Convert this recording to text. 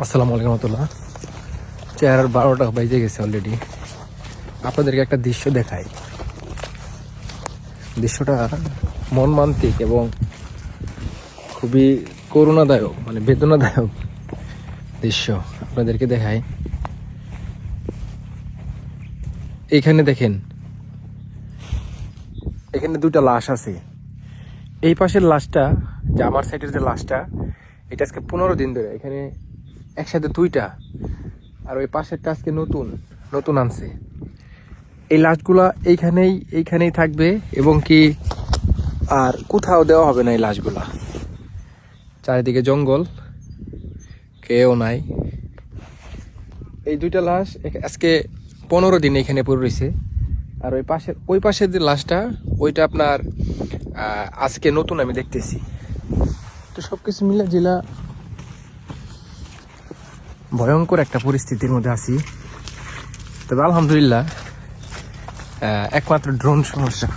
আসসালামু আলাইকুম রহমতুল্লাহ। 12:30 বাজে গেছে অলরেডি। আপনাদেরকে একটা দৃশ্য দেখাই। দৃশ্যটা মর্মান্তিক এবং খুবই করুণাদায়ক, মানে বেদনাদায়ক দৃশ্য আপনাদেরকে দেখাই। এইখানে দেখেন, এখানে দুটা লাশ আছে। এই পাশের লাশটা, যে আমার সাইডের যে লাশটা, এটা আজকে 15 দিন ধরে এখানে একসাথে দুইটা, আর ওই পাশেরটা আজকে নতুন আনছে। এই লাশগুলা এইখানেই থাকবে এবং কি আর কোথাও দেওয়া হবে না। এই লাশগুলা চারিদিকে জঙ্গল, কেউ নাই। এই দুইটা লাশ আজকে 15 দিন এখানে পড়ে রয়েছে। আর ওই পাশের যে লাশটা, ওইটা আপনার আজকে নতুন আমি দেখতেছি। তো সবকিছু মিলে জেলা ভয়ঙ্কর একটা পরিস্থিতির মধ্যে আছি। তবে আলহামদুলিল্লাহ একমাত্র ড্রোন সমস্যা।